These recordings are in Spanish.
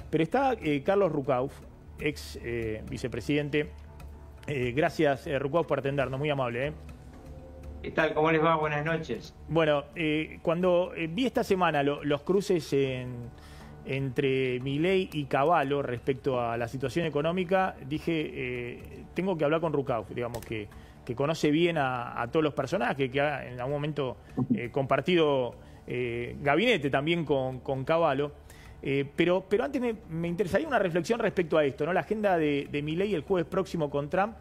Pero está Carlos Rucauf, ex vicepresidente. Gracias, Rucauf, por atendernos, muy amable. ¿Qué tal? ¿Cómo les va? Buenas noches. Bueno, cuando vi esta semana los cruces entre Milei y Cavallo respecto a la situación económica, dije, tengo que hablar con Rucauf, digamos, que conoce bien a todos los personajes, que ha en algún momento compartido gabinete también con Cavallo. Pero antes me interesaría una reflexión respecto a esto, ¿no? La agenda de Milei el jueves próximo con Trump,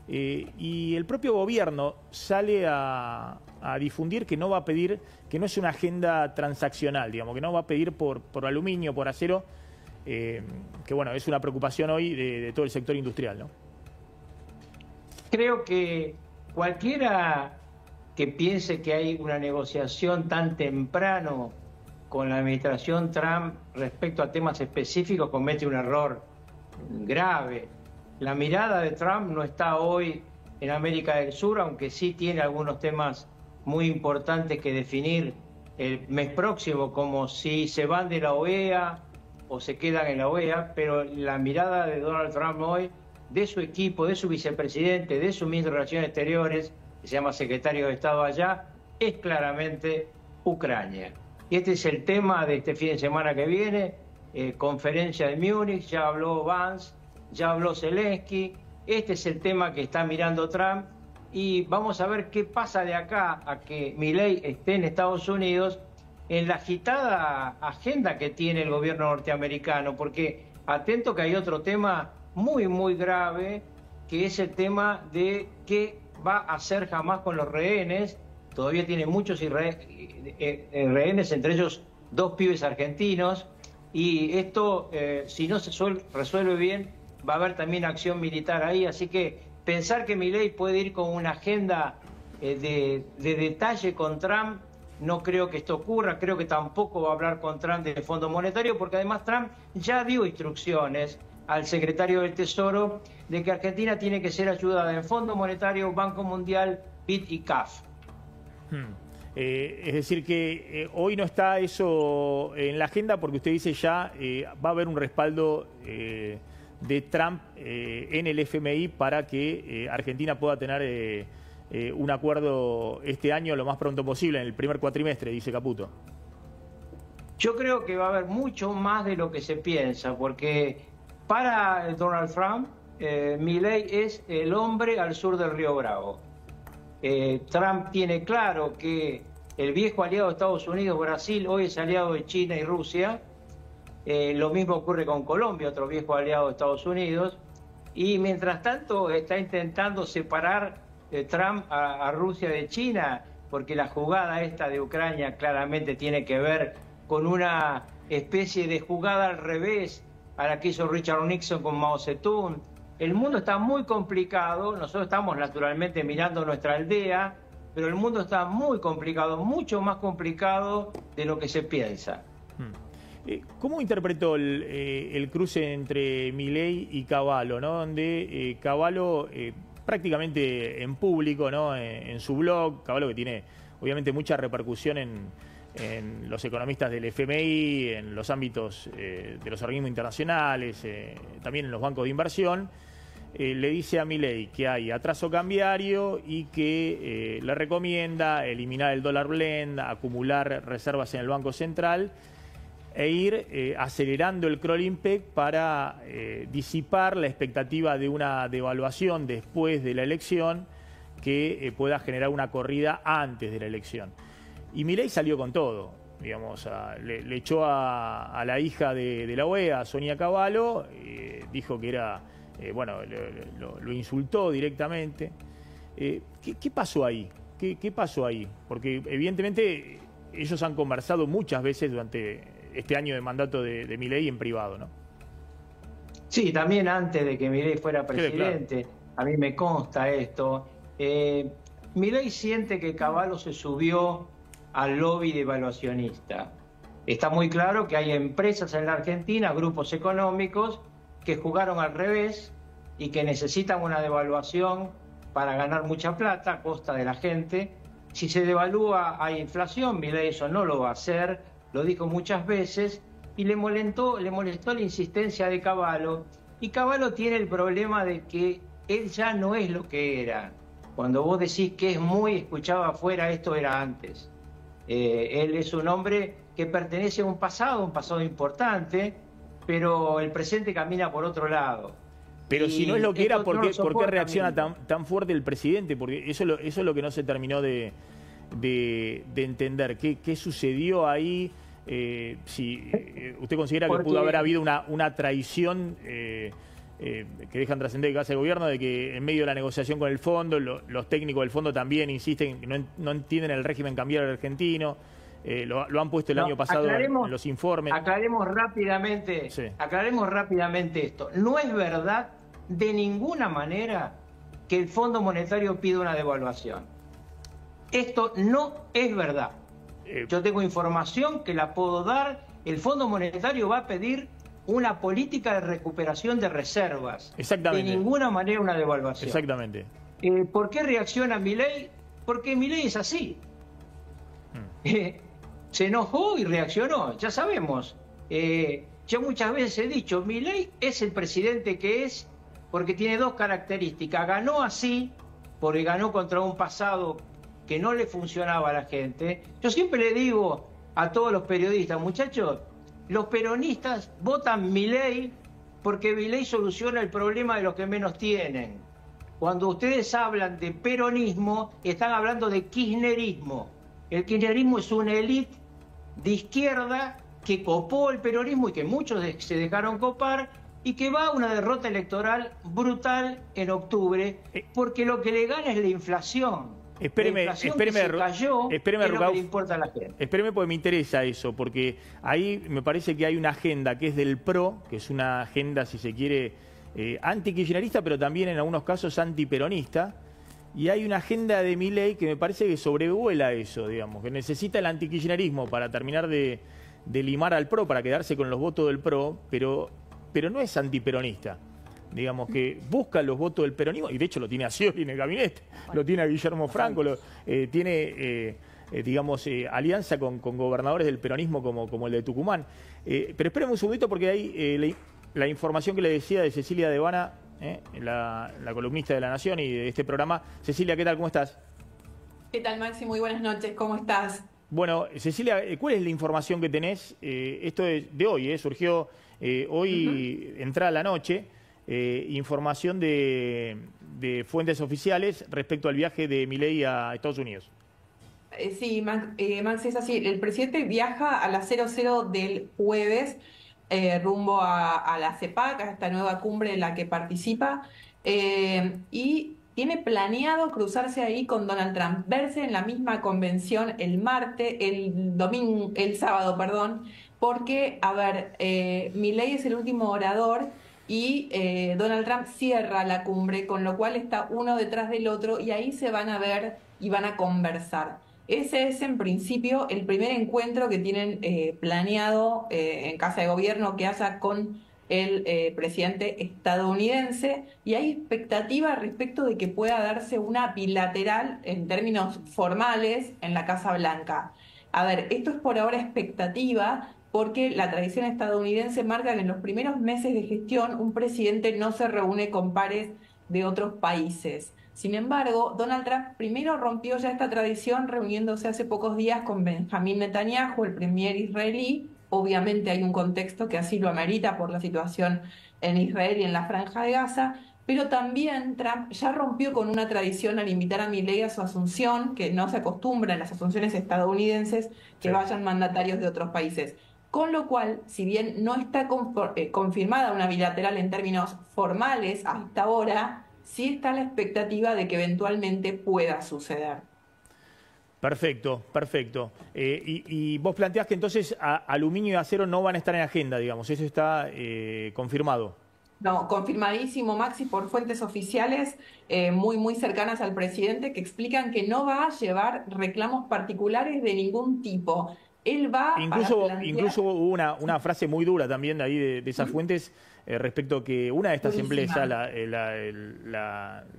y el propio gobierno sale a difundir que no va a pedir, que no es una agenda transaccional, digamos, que no va a pedir por aluminio, por acero, que bueno, es una preocupación hoy de todo el sector industrial, ¿no? Creo que cualquiera que piense que hay una negociación tan temprano con la administración Trump respecto a temas específicos comete un error grave. La mirada de Trump no está hoy en América del Sur, aunque sí tiene algunos temas muy importantes que definir el mes próximo, como si se van de la OEA o se quedan en la OEA, pero la mirada de Donald Trump hoy, de su equipo, de su vicepresidente, de su ministro de Relaciones Exteriores, que se llama secretario de Estado allá, es claramente Ucrania. Y este es el tema de este fin de semana que viene, conferencia de Múnich, ya habló Vance, ya habló Zelensky, este es el tema que está mirando Trump, y vamos a ver qué pasa de acá a que Milei esté en Estados Unidos en la agitada agenda que tiene el gobierno norteamericano, porque atento que hay otro tema muy grave, que es el tema de qué va a hacer Hamás con los rehenes. Todavía tiene muchos rehenes, entre ellos 2 pibes argentinos, y esto, si no se resuelve bien, va a haber también acción militar ahí, así que pensar que Milei puede ir con una agenda de detalle con Trump, no creo que esto ocurra. Creo que tampoco va a hablar con Trump del Fondo Monetario, porque además Trump ya dio instrucciones al secretario del Tesoro de que Argentina tiene que ser ayudada en Fondo Monetario, Banco Mundial, BID y CAF. Es decir que hoy no está eso en la agenda, porque usted dice ya va a haber un respaldo de Trump en el FMI para que Argentina pueda tener un acuerdo este año lo más pronto posible, en el primer cuatrimestre, dice Caputo. Yo creo que va a haber mucho más de lo que se piensa, porque para Donald Trump, Milei es el hombre al sur del Río Bravo. Trump tiene claro que el viejo aliado de Estados Unidos, Brasil, hoy es aliado de China y Rusia. Lo mismo ocurre con Colombia, otro viejo aliado de Estados Unidos. Y mientras tanto está intentando separar Trump a Rusia de China, porque la jugada esta de Ucrania claramente tiene que ver con una especie de jugada al revés a la que hizo Richard Nixon con Mao Zedong. El mundo está muy complicado, nosotros estamos naturalmente mirando nuestra aldea, pero el mundo está muy complicado, mucho más complicado de lo que se piensa. ¿Cómo interpretó el cruce entre Milei y Cavallo, ¿no? Donde Cavallo prácticamente en público, ¿no? En su blog, Cavallo que tiene obviamente mucha repercusión en los economistas del FMI, en los ámbitos de los organismos internacionales, también en los bancos de inversión, le dice a Milei que hay atraso cambiario y que le recomienda eliminar el dólar blend, acumular reservas en el Banco Central e ir acelerando el crawling peg para disipar la expectativa de una devaluación después de la elección que pueda generar una corrida antes de la elección. Y Milei salió con todo, digamos, le echó a la hija de la OEA, Sonia Cavallo, dijo que era, bueno, lo insultó directamente. ¿Qué pasó ahí? ¿Qué pasó ahí? Porque evidentemente ellos han conversado muchas veces durante este año de mandato de Milei en privado, ¿no? Sí, también antes de que Milei fuera presidente, claro. A mí me consta esto. Milei siente que Cavallo se subió al lobby devaluacionista. Está muy claro que hay empresas en la Argentina, grupos económicos, que jugaron al revés y que necesitan una devaluación para ganar mucha plata a costa de la gente. Si se devalúa hay inflación, Milei eso no lo va a hacer, lo dijo muchas veces, y le molestó la insistencia de Cavallo, y Cavallo tiene el problema de que él ya no es lo que era. Cuando vos decís que es muy escuchado afuera, esto era antes. Él es un hombre que pertenece a un pasado importante, pero el presente camina por otro lado. Pero si no es lo que era, ¿por qué reacciona tan fuerte el presidente? Porque eso es lo que no se terminó de entender. ¿Qué sucedió ahí? Si usted considera que pudo haber habido una traición que dejan trascender de casa del gobierno, de que en medio de la negociación con el fondo, los técnicos del fondo también insisten que no entienden el régimen cambiario argentino, lo han puesto el año pasado en los informes. Aclaremos rápidamente esto. No es verdad de ninguna manera que el Fondo Monetario pida una devaluación. Esto no es verdad. Yo tengo información que la puedo dar. El Fondo Monetario va a pedir una política de recuperación de reservas. Exactamente. De ninguna manera una devaluación. Exactamente. ¿Por qué reacciona Milei? Porque Milei es así. Se enojó y reaccionó, ya sabemos. Yo muchas veces he dicho, Milei es el presidente que es porque tiene dos características. Ganó así, porque ganó contra un pasado que no le funcionaba a la gente. Yo siempre le digo a todos los periodistas, muchachos, los peronistas votan Milei porque Milei soluciona el problema de los que menos tienen. Cuando ustedes hablan de peronismo, están hablando de kirchnerismo. El kirchnerismo es una élite de izquierda que copó el peronismo y que muchos se dejaron copar y que va a una derrota electoral brutal en octubre porque lo que le gana es la inflación. Espéreme, Rucauf, le importa a la gente. Espéreme porque me interesa eso, porque ahí me parece que hay una agenda que es del PRO, que es una agenda, si se quiere, anti-kirchnerista, pero también en algunos casos antiperonista, y hay una agenda de Milei que me parece que sobrevuela eso, digamos, que necesita el anti-kirchnerismo para terminar de limar al PRO, para quedarse con los votos del PRO, pero no es antiperonista. Digamos que busca los votos del peronismo, y de hecho lo tiene a Scioli en el gabinete, lo tiene a Guillermo Franco, tiene, alianza con gobernadores del peronismo como el de Tucumán. Pero espérenme un segundito porque hay la información que le decía de Cecilia Devana, la columnista de La Nación y de este programa. Cecilia, ¿qué tal? ¿Cómo estás? ¿Qué tal, Maxi? Muy buenas noches, ¿cómo estás? Bueno, Cecilia, ¿cuál es la información que tenés? Esto es de hoy, surgió hoy, entrada la noche. Información de fuentes oficiales respecto al viaje de Milei a Estados Unidos. Sí, Max, es así. El presidente viaja a las 00 del jueves rumbo a la CEPAC, a esta nueva cumbre en la que participa, y tiene planeado cruzarse ahí con Donald Trump, verse en la misma convención el sábado, porque, a ver, Milei es el último orador y Donald Trump cierra la cumbre, con lo cual está uno detrás del otro y ahí se van a ver y van a conversar. Ese es en principio el primer encuentro que tienen planeado en Casa de Gobierno que haya con el presidente estadounidense, y hay expectativa respecto de que pueda darse una bilateral en términos formales en la Casa Blanca. A ver, esto es por ahora expectativa, porque la tradición estadounidense marca que en los primeros meses de gestión un presidente no se reúne con pares de otros países. Sin embargo, Donald Trump primero rompió ya esta tradición reuniéndose hace pocos días con Benjamín Netanyahu, el premier israelí. Obviamente hay un contexto que así lo amerita por la situación en Israel y en la Franja de Gaza, pero también Trump ya rompió con una tradición al invitar a Milei a su asunción, que no se acostumbra en las asunciones estadounidenses que vayan mandatarios de otros países. Con lo cual, si bien no está confirmada una bilateral en términos formales hasta ahora, sí está la expectativa de que eventualmente pueda suceder. Perfecto, perfecto. Y vos planteás que entonces aluminio y acero no van a estar en agenda, digamos, eso está confirmado. No, confirmadísimo, Maxi, por fuentes oficiales muy cercanas al presidente, que explican que no va a llevar reclamos particulares de ningún tipo. Él va incluso hubo una frase muy dura también de ahí de esas fuentes respecto a que una de estas empresas, la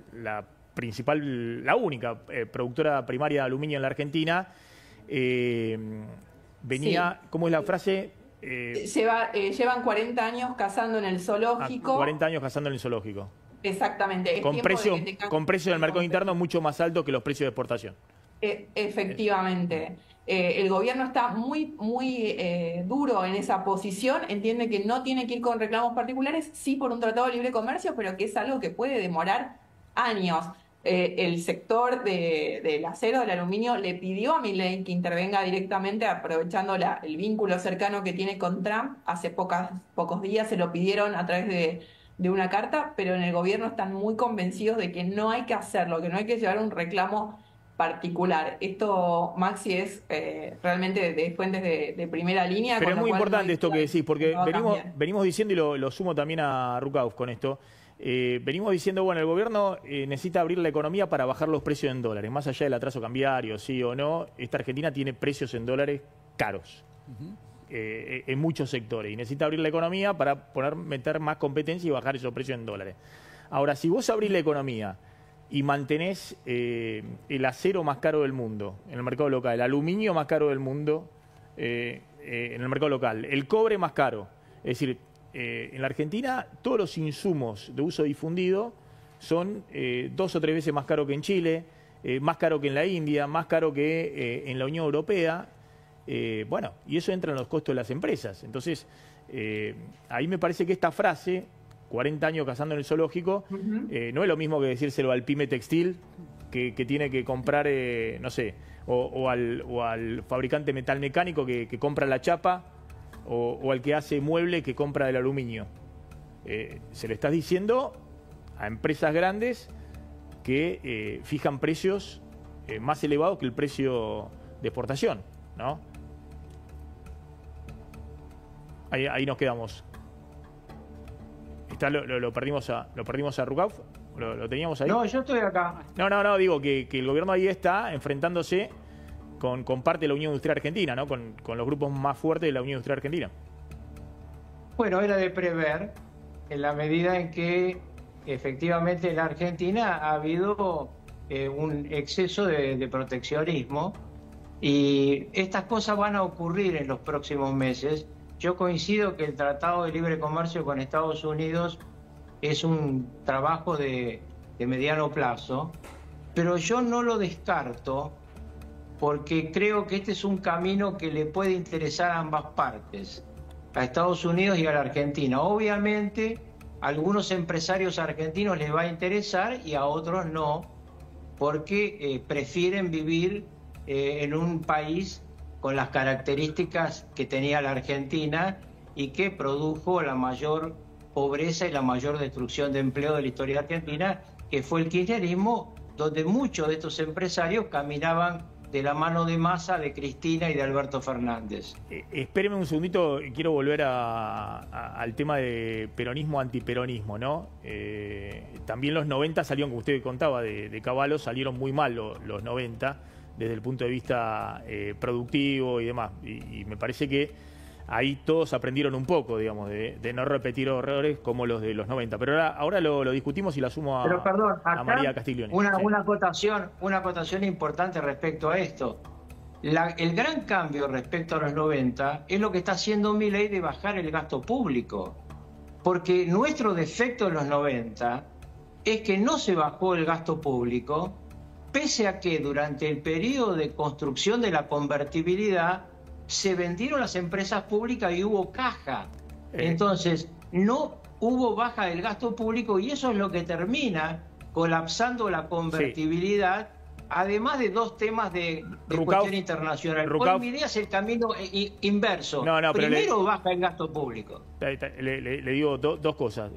principal, la única productora primaria de aluminio en la Argentina, venía, ¿cómo es la frase? Llevan 40 años cazando en el zoológico. 40 años cazando en el zoológico. Exactamente. Es Con tiempo precio, de que te con precio del mercado interno mucho más alto que los precios de exportación. Efectivamente. El gobierno está muy duro en esa posición, entiende que no tiene que ir con reclamos particulares, sí por un tratado de libre comercio, pero que es algo que puede demorar años. El sector del acero, del aluminio, le pidió a Milei que intervenga directamente aprovechando el vínculo cercano que tiene con Trump. Hace pocos días se lo pidieron a través de una carta, pero en el gobierno están muy convencidos de que no hay que hacerlo, que no hay que llevar un reclamo particular. Esto, Maxi, es realmente de fuentes de primera línea. Pero es muy importante esto que decís, porque venimos diciendo, y lo sumo también a Rukauf con esto, venimos diciendo, bueno, el gobierno necesita abrir la economía para bajar los precios en dólares, más allá del atraso cambiario, sí o no, esta Argentina tiene precios en dólares caros. En muchos sectores, y necesita abrir la economía para meter más competencia y bajar esos precios en dólares. Ahora, si vos abrís la economía y mantenés el acero más caro del mundo en el mercado local, el aluminio más caro del mundo en el mercado local, el cobre más caro, es decir, en la Argentina todos los insumos de uso difundido son 2 o 3 veces más caro que en Chile, más caro que en la India, más caro que en la Unión Europea. Bueno, y eso entra en los costos de las empresas. Entonces, ahí me parece que esta frase, 40 años cazando en el zoológico, no es lo mismo que decírselo al pyme textil que tiene que comprar, no sé, o al fabricante metalmecánico que compra la chapa, o al que hace mueble que compra el aluminio. Se le estás diciendo a empresas grandes que fijan precios más elevados que el precio de exportación, ¿no? Ahí nos quedamos. Lo perdimos a Rukauf. ¿Lo teníamos ahí? No, yo estoy acá. No, digo que el gobierno ahí está enfrentándose con parte de la Unión Industrial Argentina, ¿no? Con los grupos más fuertes de la Unión Industrial Argentina. Bueno, era de prever, en la medida en que efectivamente en la Argentina ha habido un exceso de proteccionismo, y estas cosas van a ocurrir en los próximos meses. Yo coincido que el Tratado de Libre Comercio con Estados Unidos es un trabajo de mediano plazo, pero yo no lo descarto porque creo que este es un camino que le puede interesar a ambas partes, a Estados Unidos y a la Argentina. Obviamente, a algunos empresarios argentinos les va a interesar y a otros no, porque prefieren vivir en un país con las características que tenía la Argentina y que produjo la mayor pobreza y la mayor destrucción de empleo de la historia argentina, que fue el kirchnerismo, donde muchos de estos empresarios caminaban de la mano de Massa, de Cristina y de Alberto Fernández. Espéreme un segundito, quiero volver al tema de peronismo-antiperonismo, ¿no? También los 90 salieron, como usted contaba, de Cavallo, salieron muy mal los 90, desde el punto de vista productivo y demás. Y me parece que ahí todos aprendieron un poco, digamos, de no repetir errores como los de los 90. Pero ahora lo discutimos y la sumo a María Castiglione. Una acotación importante respecto a esto. El gran cambio respecto a los 90 es lo que está haciendo Milei de bajar el gasto público. Porque nuestro defecto en los 90 es que no se bajó el gasto público, pese a que durante el periodo de construcción de la convertibilidad se vendieron las empresas públicas y hubo caja. Entonces, no hubo baja del gasto público y eso es lo que termina colapsando la convertibilidad, además de dos temas de cuestión internacional. Hoy Milei hace el camino inverso. Primero baja el gasto público. Le digo dos cosas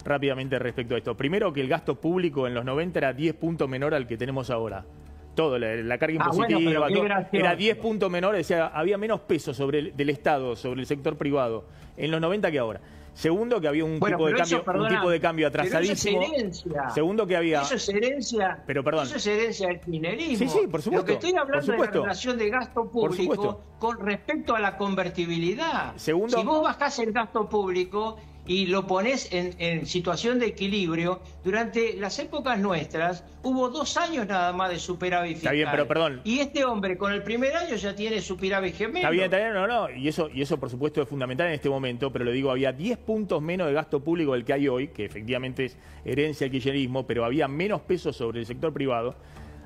rápidamente respecto a esto. Primero, que el gasto público en los 90 era 10 puntos menor al que tenemos ahora. Todo, la carga impositiva, era 10 puntos menor, o sea, había menos peso del Estado sobre el sector privado en los 90 que ahora. Segundo, que había un tipo de cambio atrasadísimo. Pero eso es herencia. Segundo, que había... Eso es herencia. Pero perdón. Eso es herencia del kirchnerismo. Sí, por supuesto. Lo que estoy hablando es la relación de gasto público con respecto a la convertibilidad. Segundo, si vos bajás el gasto público, y lo pones en situación de equilibrio, durante las épocas nuestras hubo 2 años nada más de superávit fiscal. Está bien, pero perdón. Y este hombre con el primer año ya tiene superávit gemelo. Está bien, no, y eso por supuesto es fundamental en este momento, pero lo digo, había 10 puntos menos de gasto público del que hay hoy, que efectivamente es herencia del kirchnerismo, pero había menos pesos sobre el sector privado.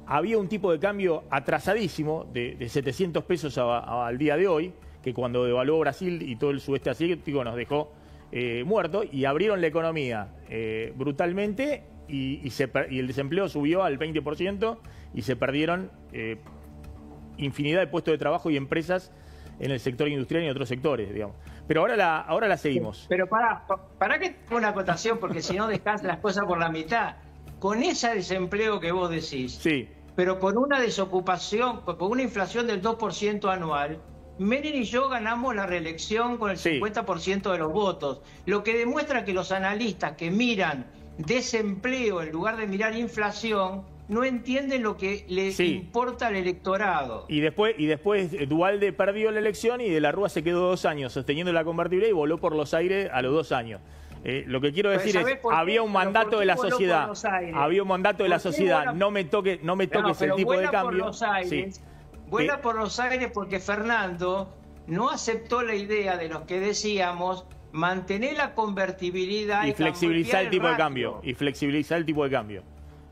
Había un tipo de cambio atrasadísimo de 700 pesos al día de hoy, que cuando devaluó Brasil y todo el sudeste asiático nos dejó muerto, y abrieron la economía brutalmente y el desempleo subió al 20% y se perdieron infinidad de puestos de trabajo y empresas en el sector industrial y en otros sectores, digamos. Pero ahora la seguimos. Pero para que tenga una acotación, porque si no dejas las cosas por la mitad. Con ese desempleo que vos decís, sí, pero con una desocupación, con una inflación del 2% anual, Menem y yo ganamos la reelección con el 50% de los votos, lo que demuestra que los analistas que miran desempleo en lugar de mirar inflación no entienden lo que le importa al electorado. Y después Duhalde perdió la elección y De la Rúa se quedó 2 años sosteniendo la convertible y voló por los aires a los 2 años. Lo que quiero decir es, había un mandato de la sociedad, no me toques el tipo de cambio. Vuela por los aires porque Fernando no aceptó la idea de los que decíamos mantener la convertibilidad y flexibilizar el tipo de cambio.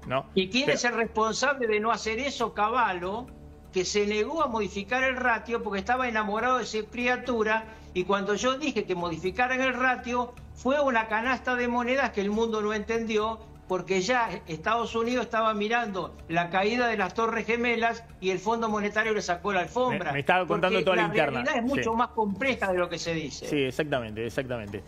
¿No? ¿Y quién es el responsable de no hacer eso? Cavallo, que se negó a modificar el ratio porque estaba enamorado de esa criatura, y cuando yo dije que modificaran el ratio fue una canasta de monedas que el mundo no entendió, porque ya Estados Unidos estaba mirando la caída de las Torres Gemelas y el Fondo Monetario le sacó la alfombra. Me estaba contando toda la interna. La realidad es mucho más compleja de lo que se dice. Sí, exactamente.